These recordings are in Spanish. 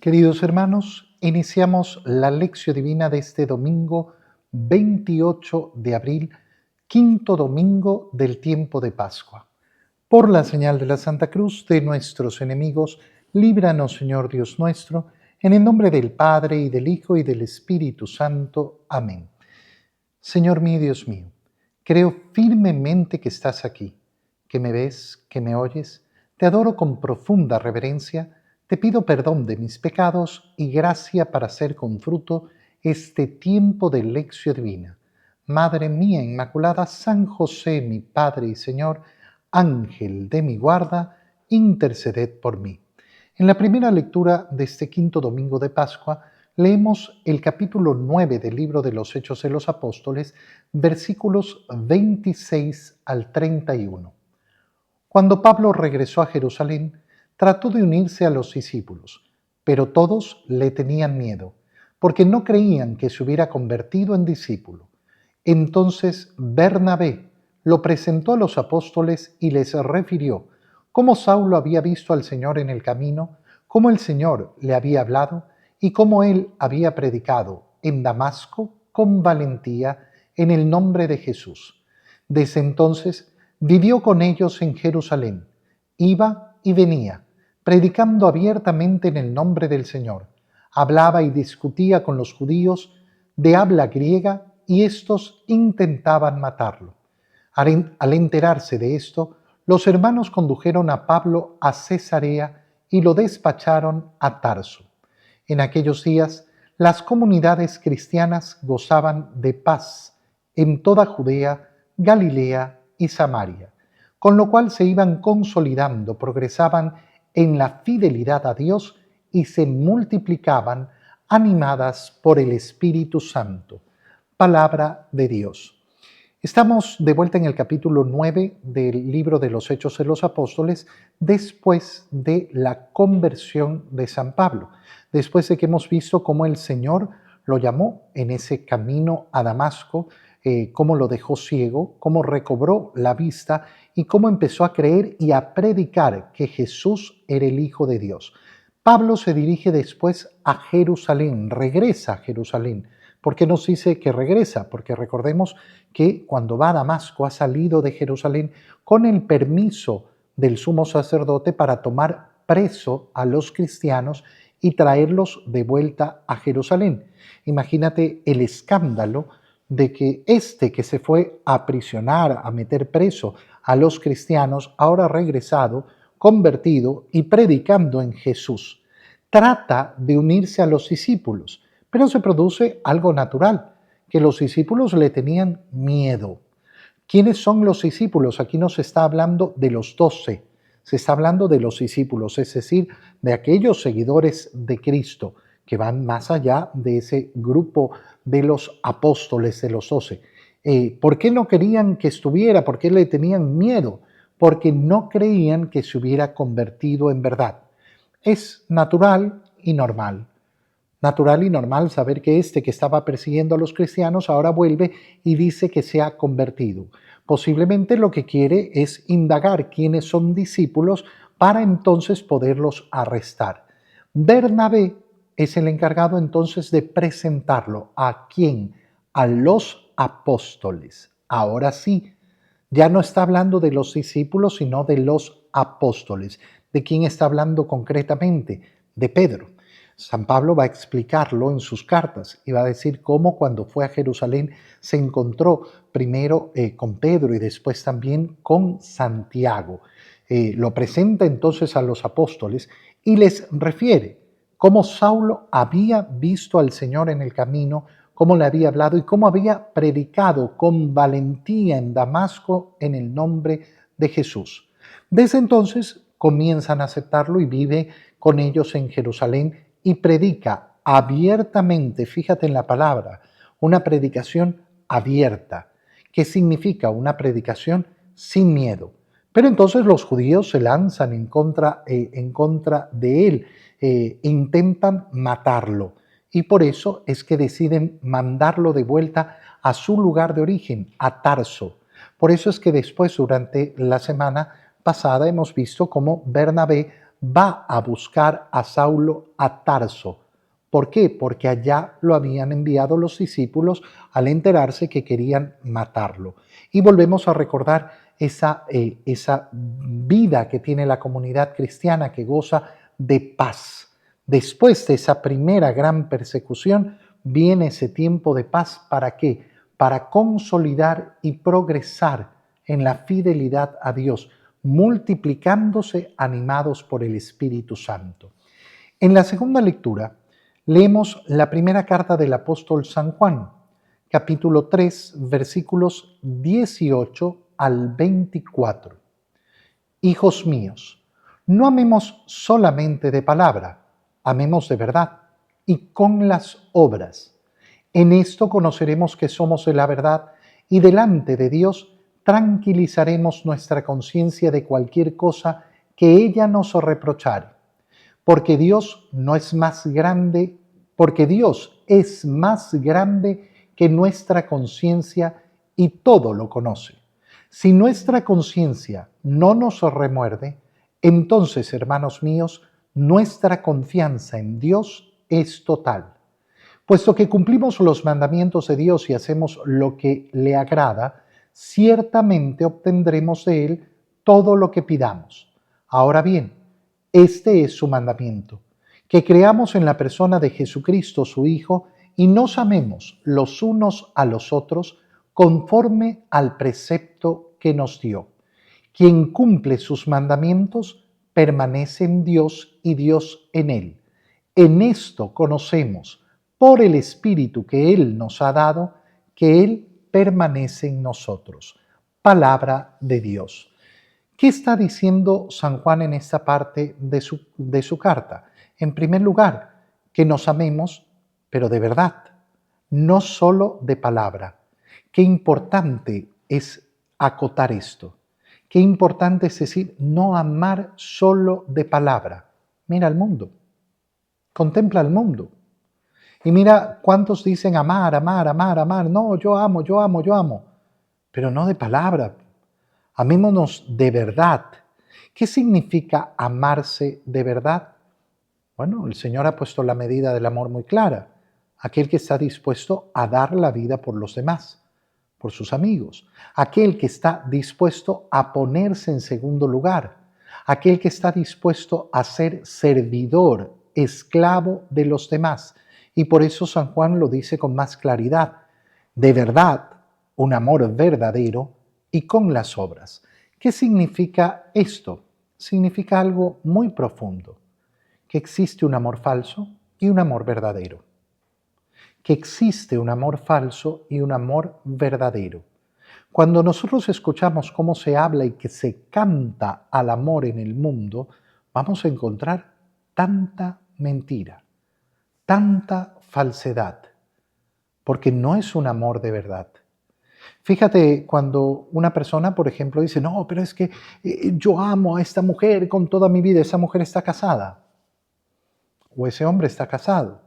Queridos hermanos, iniciamos la lección divina de este domingo 28 de abril, quinto domingo del tiempo de Pascua. Por la señal de la Santa Cruz de nuestros enemigos, líbranos, Señor Dios nuestro, en el nombre del Padre, y del Hijo, y del Espíritu Santo. Amén. Señor mío y Dios mío, creo firmemente que estás aquí, que me ves, que me oyes. Te adoro con profunda reverencia. Te pido perdón de mis pecados y gracia para hacer con fruto este tiempo de lección divina. Madre mía Inmaculada, San José, mi Padre y Señor, Ángel de mi guarda, interceded por mí. En la primera lectura de este quinto domingo de Pascua, leemos el capítulo 9 del libro de los Hechos de los Apóstoles, versículos 26 al 31. Cuando Pablo regresó a Jerusalén, trató de unirse a los discípulos, pero todos le tenían miedo, porque no creían que se hubiera convertido en discípulo. Entonces Bernabé lo presentó a los apóstoles y les refirió cómo Saulo había visto al Señor en el camino, cómo el Señor le había hablado y cómo él había predicado en Damasco con valentía en el nombre de Jesús. Desde entonces vivió con ellos en Jerusalén, iba y venía, predicando abiertamente en el nombre del Señor. Hablaba y discutía con los judíos de habla griega y éstos intentaban matarlo. Al enterarse de esto, los hermanos condujeron a Pablo a Cesarea y lo despacharon a Tarso. En aquellos días, las comunidades cristianas gozaban de paz en toda Judea, Galilea y Samaria, con lo cual se iban consolidando, progresaban en la fidelidad a Dios y se multiplicaban animadas por el Espíritu Santo. Palabra de Dios. Estamos de vuelta en el capítulo 9 del libro de los Hechos de los Apóstoles, después de la conversión de San Pablo, después de que hemos visto cómo el Señor lo llamó en ese camino a Damasco, cómo lo dejó ciego, cómo recobró la vista y cómo empezó a creer y a predicar que Jesús era el Hijo de Dios. Pablo se dirige después a Jerusalén, regresa a Jerusalén. ¿Por qué nos dice que regresa? Porque recordemos que cuando va a Damasco ha salido de Jerusalén con el permiso del sumo sacerdote para tomar preso a los cristianos y traerlos de vuelta a Jerusalén. Imagínate el escándalo de que que se fue a aprisionar, a meter preso a los cristianos, ahora regresado, convertido y predicando en Jesús. Trata de unirse a los discípulos, pero se produce algo natural, que los discípulos le tenían miedo. ¿Quiénes son los discípulos? Aquí no se está hablando de los 12, se está hablando de los discípulos, es decir, de aquellos seguidores de Cristo que van más allá de ese grupo de los apóstoles, de los 12. ¿Por qué no querían que estuviera? ¿Por qué le tenían miedo? Porque no creían que se hubiera convertido en verdad. Es natural y normal. Natural y normal saber que que estaba persiguiendo a los cristianos ahora vuelve y dice que se ha convertido. Posiblemente lo que quiere es indagar quiénes son discípulos para entonces poderlos arrestar. Bernabé es el encargado entonces de presentarlo. ¿A quién? A los apóstoles. Ahora sí, ya no está hablando de los discípulos, sino de los apóstoles. ¿De quién está hablando concretamente? De Pedro. San Pablo va a explicarlo en sus cartas y va a decir cómo cuando fue a Jerusalén se encontró primero con Pedro y después también con Santiago. Lo presenta entonces a los apóstoles y les refiere cómo Saulo había visto al Señor en el camino, cómo le había hablado y cómo había predicado con valentía en Damasco en el nombre de Jesús. Desde entonces comienzan a aceptarlo y vive con ellos en Jerusalén y predica abiertamente, fíjate en la palabra, una predicación abierta. ¿Qué significa una predicación sin miedo? Pero entonces los judíos se lanzan en contra de él, intentan matarlo. Y por eso es que deciden mandarlo de vuelta a su lugar de origen, a Tarso. Por eso es que después, durante la semana pasada, hemos visto cómo Bernabé va a buscar a Saulo a Tarso. ¿Por qué? Porque allá lo habían enviado los discípulos al enterarse que querían matarlo. Y volvemos a recordar esa vida que tiene la comunidad cristiana que goza de paz. Después de esa primera gran persecución viene ese tiempo de paz. ¿Para qué? Para consolidar y progresar en la fidelidad a Dios, multiplicándose animados por el Espíritu Santo. En la segunda lectura leemos la primera carta del apóstol San Juan, capítulo 3, versículos 18 al 24. Hijos míos, no amemos solamente de palabra, amemos de verdad y con las obras. En esto conoceremos que somos de la verdad y delante de Dios tranquilizaremos nuestra conciencia de cualquier cosa que ella nos reprochare. Porque Dios es más grande que nuestra conciencia y todo lo conoce. Si nuestra conciencia no nos remuerde, entonces, hermanos míos, nuestra confianza en Dios es total. Puesto que cumplimos los mandamientos de Dios y hacemos lo que le agrada, ciertamente obtendremos de Él todo lo que pidamos. Ahora bien, este es su mandamiento, que creamos en la persona de Jesucristo, su Hijo, y nos amemos los unos a los otros conforme al precepto que nos dio. Quien cumple sus mandamientos permanece en Dios y Dios en él. En esto conocemos, por el Espíritu que Él nos ha dado, que Él permanece en nosotros. Palabra de Dios. ¿Qué está diciendo San Juan en esta parte de su carta? En primer lugar, que nos amemos, pero de verdad, no solo de palabra. Qué importante es acotar esto. Qué importante es decir, no amar solo de palabra. Mira el mundo, contempla el mundo. Y mira cuántos dicen amar, amar, amar, amar. No, yo amo, yo amo, yo amo. Pero no de palabra. Amémonos de verdad. ¿Qué significa amarse de verdad? Bueno, el Señor ha puesto la medida del amor muy clara. Aquel que está dispuesto a dar la vida por los demás, por sus amigos. Aquel que está dispuesto a ponerse en segundo lugar. Aquel que está dispuesto a ser servidor, esclavo de los demás. Y por eso San Juan lo dice con más claridad. De verdad, un amor verdadero y con las obras. ¿Qué significa esto? Significa algo muy profundo. Que existe un amor falso y un amor verdadero. Que existe un amor falso y un amor verdadero. Cuando nosotros escuchamos cómo se habla y que se canta al amor en el mundo, vamos a encontrar tanta mentira, tanta falsedad, porque no es un amor de verdad. Fíjate cuando una persona, por ejemplo, dice, no, pero es que yo amo a esta mujer con toda mi vida, esa mujer está casada, o ese hombre está casado.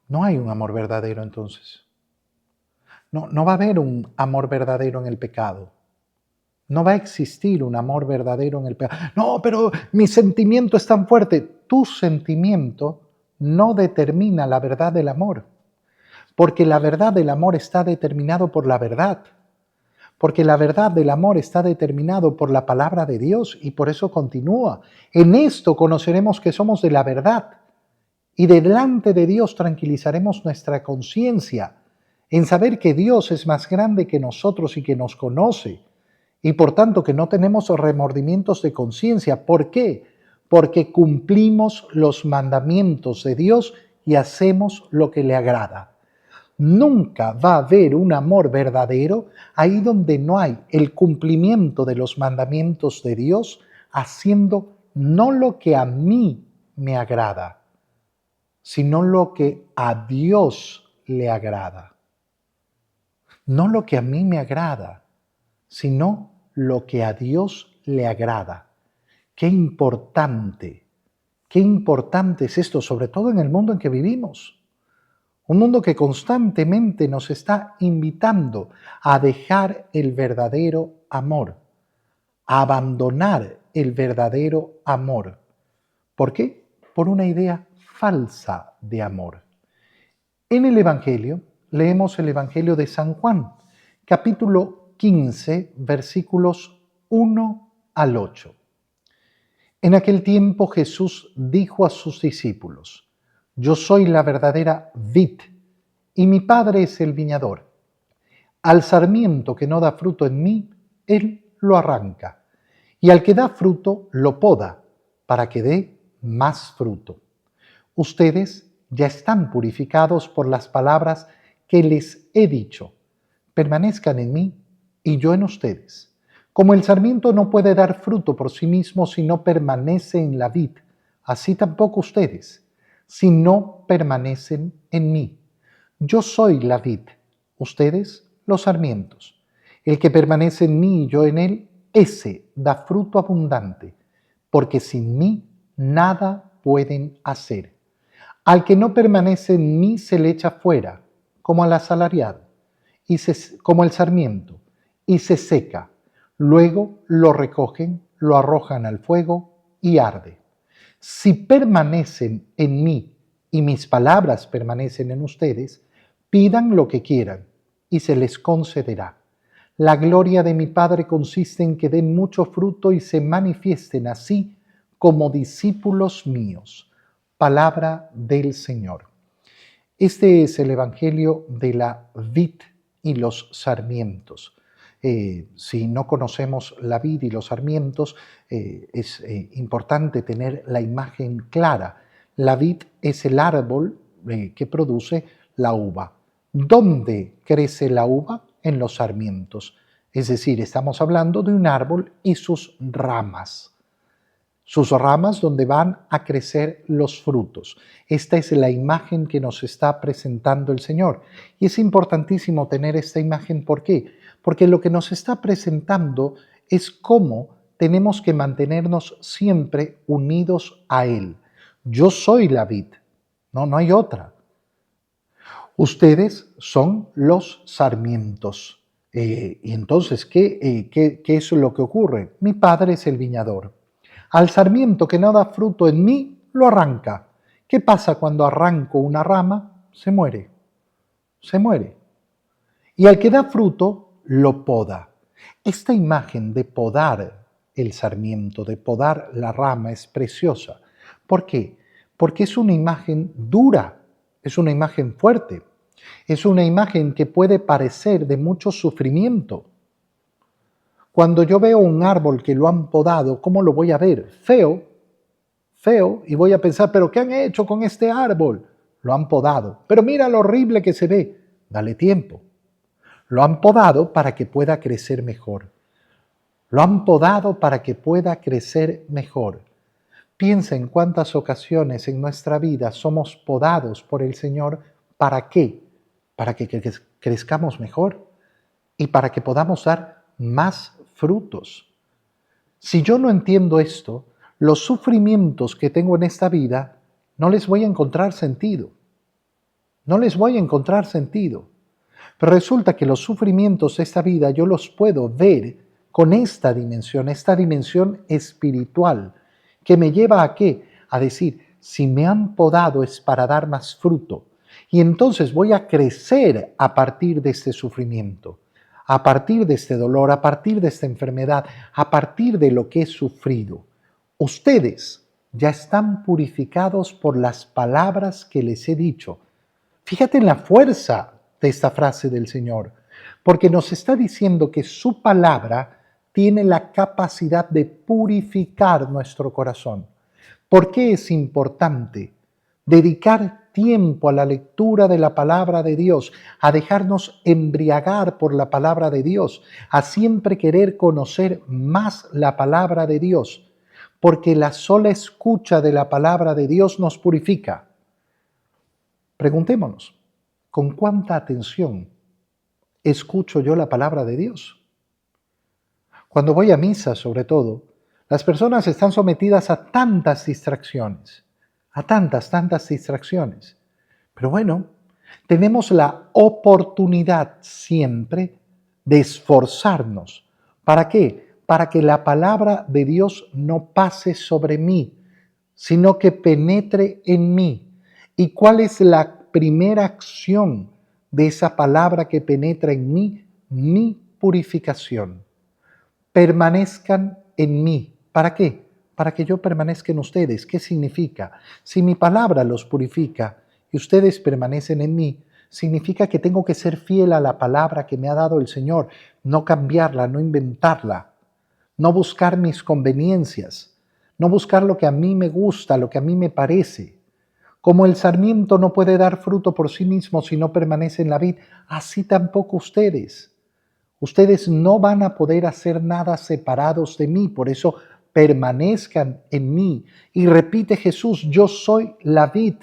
No hay un amor verdadero entonces. No va a haber un amor verdadero en el pecado. No va a existir un amor verdadero en el pecado. No, pero mi sentimiento es tan fuerte. Tu sentimiento no determina la verdad del amor. Porque la verdad del amor está determinado por la verdad. Porque la verdad del amor está determinado por la palabra de Dios y por eso continúa. En esto conoceremos que somos de la verdad y delante de Dios tranquilizaremos nuestra conciencia en saber que Dios es más grande que nosotros y que nos conoce y por tanto que no tenemos remordimientos de conciencia. ¿Por qué? Porque cumplimos los mandamientos de Dios y hacemos lo que le agrada. Nunca va a haber un amor verdadero ahí donde no hay el cumplimiento de los mandamientos de Dios, haciendo no lo que a mí me agrada, sino lo que a Dios le agrada. No lo que a mí me agrada, sino lo que a Dios le agrada. Qué importante es esto, sobre todo en el mundo en que vivimos. Un mundo que constantemente nos está invitando a dejar el verdadero amor, a abandonar el verdadero amor. ¿Por qué? Por una idea falsa de amor. En el Evangelio, leemos el Evangelio de San Juan, capítulo 15, versículos 1 al 8. En aquel tiempo Jesús dijo a sus discípulos: Yo soy la verdadera vid, y mi Padre es el viñador. Al sarmiento que no da fruto en mí, Él lo arranca, y al que da fruto, lo poda, para que dé más fruto. Ustedes ya están purificados por las palabras que les he dicho. Permanezcan en mí y yo en ustedes. Como el sarmiento no puede dar fruto por sí mismo si no permanece en la vid, así tampoco ustedes, si no permanecen en mí. Yo soy la vid, ustedes los sarmientos. El que permanece en mí y yo en él, ese da fruto abundante, porque sin mí nada pueden hacer. Al que no permanece en mí se le echa fuera, como al asalariado, como el sarmiento, y se seca. Luego lo recogen, lo arrojan al fuego y arde. Si permanecen en mí y mis palabras permanecen en ustedes, pidan lo que quieran y se les concederá. La gloria de mi Padre consiste en que den mucho fruto y se manifiesten así como discípulos míos. Palabra del Señor. Este es el Evangelio de la vid y los sarmientos. Si no conocemos la vid y los sarmientos, es importante tener la imagen clara. La vid es el árbol que produce la uva. ¿Dónde crece la uva? En los sarmientos. Es decir, estamos hablando de un árbol y sus ramas. Sus ramas donde van a crecer los frutos. Esta es la imagen que nos está presentando el Señor. Y es importantísimo tener esta imagen. ¿Por qué? Porque lo que nos está presentando es cómo tenemos que mantenernos siempre unidos a Él. Yo soy la vid, no hay otra. Ustedes son los sarmientos. Y entonces, ¿qué es lo que ocurre? Mi Padre es el viñador. Al sarmiento que no da fruto en mí, lo arranca. ¿Qué pasa cuando arranco una rama? Se muere. Se muere. Y al que da fruto, lo poda. Esta imagen de podar el sarmiento, de podar la rama, es preciosa. ¿Por qué? Porque es una imagen dura, es una imagen fuerte, es una imagen que puede parecer de mucho sufrimiento. Cuando yo veo un árbol que lo han podado, ¿cómo lo voy a ver? Feo, feo, y voy a pensar, ¿pero qué han hecho con este árbol? Lo han podado, pero mira lo horrible que se ve. Dale tiempo. Lo han podado para que pueda crecer mejor. Lo han podado para que pueda crecer mejor. Piensa en cuántas ocasiones en nuestra vida somos podados por el Señor. ¿Para qué? Para que crezcamos mejor y para que podamos dar más frutos. Si yo no entiendo esto, los sufrimientos que tengo en esta vida no les voy a encontrar sentido. No les voy a encontrar sentido. Pero resulta que los sufrimientos de esta vida yo los puedo ver con esta dimensión espiritual, que me lleva ¿a qué? A decir, si me han podado es para dar más fruto. Y entonces voy a crecer a partir de este sufrimiento, a partir de este dolor, a partir de esta enfermedad, a partir de lo que he sufrido. Ustedes ya están purificados por las palabras que les he dicho. Fíjate en la fuerza de esta frase del Señor, porque nos está diciendo que su palabra tiene la capacidad de purificar nuestro corazón. ¿Por qué es importante dedicar tiempo a la lectura de la palabra de Dios, a dejarnos embriagar por la palabra de Dios, a siempre querer conocer más la palabra de Dios? Porque la sola escucha de la palabra de Dios nos purifica. Preguntémonos, ¿con cuánta atención escucho yo la palabra de Dios? Cuando voy a misa, sobre todo, las personas están sometidas a tantas distracciones, a tantas distracciones. Pero bueno, tenemos la oportunidad siempre de esforzarnos. ¿Para qué? para que la palabra de Dios no pase sobre mí, sino que penetre en mí. ¿Y cuál es la primera acción de esa palabra que penetra en mí? Mi purificación. Permanezcan en mí. ¿Para qué? Para que yo permanezca en ustedes. ¿Qué significa? Si mi palabra los purifica y ustedes permanecen en mí, significa que tengo que ser fiel a la palabra que me ha dado el Señor, no cambiarla, no inventarla, no buscar mis conveniencias, no buscar lo que a mí me gusta, lo que a mí me parece. Como el sarmiento no puede dar fruto por sí mismo si no permanece en la vid, así tampoco ustedes. Ustedes no van a poder hacer nada separados de mí, por eso permanezcan en mí. Y repite Jesús, yo soy la vid,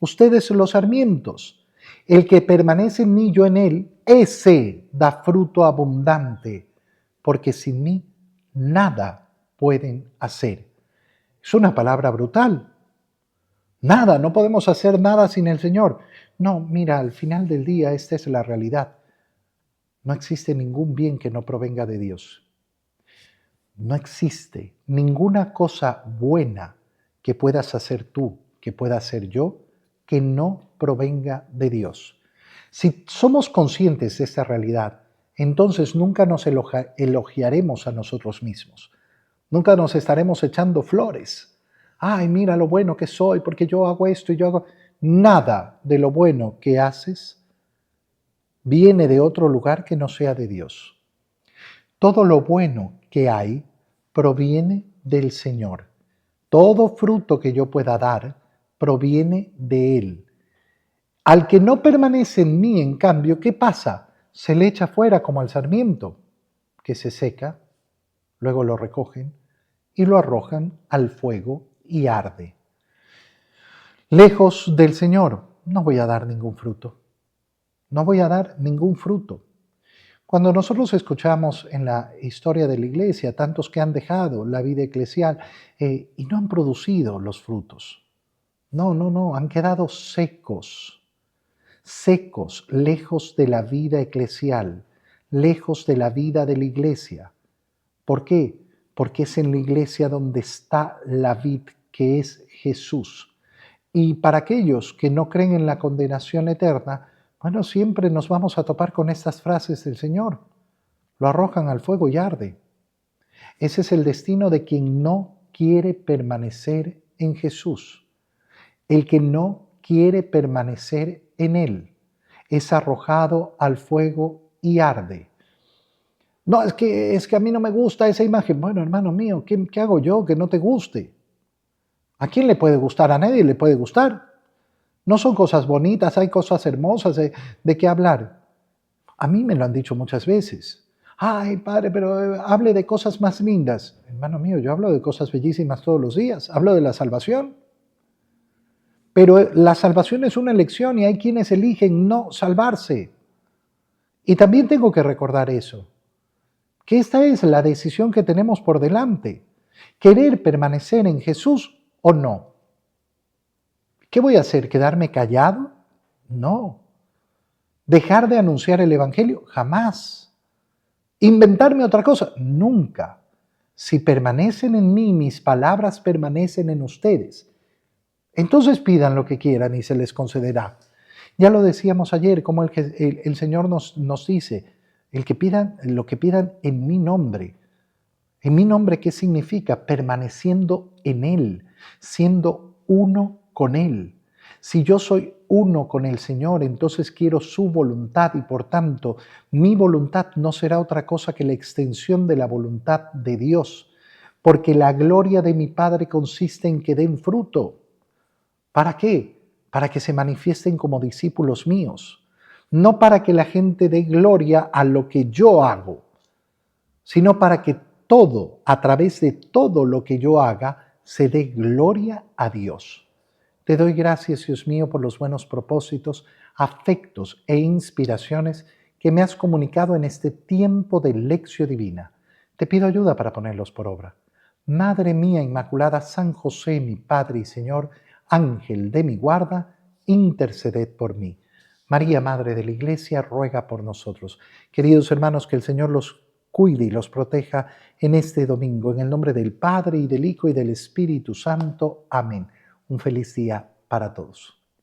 ustedes los sarmientos. El que permanece en mí, yo en él, ese da fruto abundante, porque sin mí nada pueden hacer. Es una palabra brutal. Nada, no podemos hacer nada sin el Señor. No, mira, al final del día esta es la realidad. No existe ningún bien que no provenga de Dios. No existe ninguna cosa buena que puedas hacer tú, que pueda hacer yo, que no provenga de Dios. Si somos conscientes de esta realidad, entonces nunca nos elogiaremos a nosotros mismos. Nunca nos estaremos echando flores. Ay, mira lo bueno que soy porque yo hago esto y yo hago... Nada de lo bueno que haces viene de otro lugar que no sea de Dios. Todo lo bueno que hay proviene del Señor. Todo fruto que yo pueda dar proviene de Él. Al que no permanece en mí, en cambio, ¿qué pasa? Se le echa fuera como al sarmiento, que se seca, luego lo recogen y lo arrojan al fuego y arde. Lejos del Señor, no voy a dar ningún fruto. No voy a dar ningún fruto. Cuando nosotros escuchamos en la historia de la iglesia tantos que han dejado la vida eclesial y no han producido los frutos. No, han quedado secos, secos, lejos de la vida eclesial, lejos de la vida de la iglesia. ¿Por qué? Porque es en la iglesia donde está la vid, que es Jesús. Y para aquellos que no creen en la condenación eterna, bueno, siempre nos vamos a topar con estas frases del Señor. Lo arrojan al fuego y arde. Ese es el destino de quien no quiere permanecer en Jesús. El que no quiere permanecer en Él es arrojado al fuego y arde. No, es que a mí no me gusta esa imagen. Bueno, hermano mío, ¿qué hago yo que no te guste? ¿A quién le puede gustar? A nadie le puede gustar. No son cosas bonitas, hay cosas hermosas de qué hablar. A mí me lo han dicho muchas veces. Ay, padre, pero hable de cosas más lindas. Hermano mío, yo hablo de cosas bellísimas todos los días. Hablo de la salvación. Pero la salvación es una elección y hay quienes eligen no salvarse. Y también tengo que recordar eso, que esta es la decisión que tenemos por delante. ¿Querer permanecer en Jesús o no? ¿Qué voy a hacer? ¿Quedarme callado? No. ¿Dejar de anunciar el Evangelio? Jamás. ¿Inventarme otra cosa? Nunca. Si permanecen en mí, mis palabras permanecen en ustedes. Entonces pidan lo que quieran y se les concederá. Ya lo decíamos ayer, como el Señor nos dice, lo que pidan en mi nombre. ¿En mi nombre qué significa? Permaneciendo en Él, siendo uno con Él. Si yo soy uno con el Señor, entonces quiero su voluntad y por tanto mi voluntad no será otra cosa que la extensión de la voluntad de Dios, porque la gloria de mi Padre consiste en que den fruto. ¿Para qué? Para que se manifiesten como discípulos míos, no para que la gente dé gloria a lo que yo hago, sino para que todo, a través de todo lo que yo haga, se dé gloria a Dios. Te doy gracias, Dios mío, por los buenos propósitos, afectos e inspiraciones que me has comunicado en este tiempo de lección divina. Te pido ayuda para ponerlos por obra. Madre mía Inmaculada, San José, mi Padre y Señor, Ángel de mi guarda, interceded por mí. María, Madre de la Iglesia, ruega por nosotros. Queridos hermanos, que el Señor los cuide y los proteja en este domingo. En el nombre del Padre, y del Hijo, y del Espíritu Santo. Amén. Un feliz día para todos.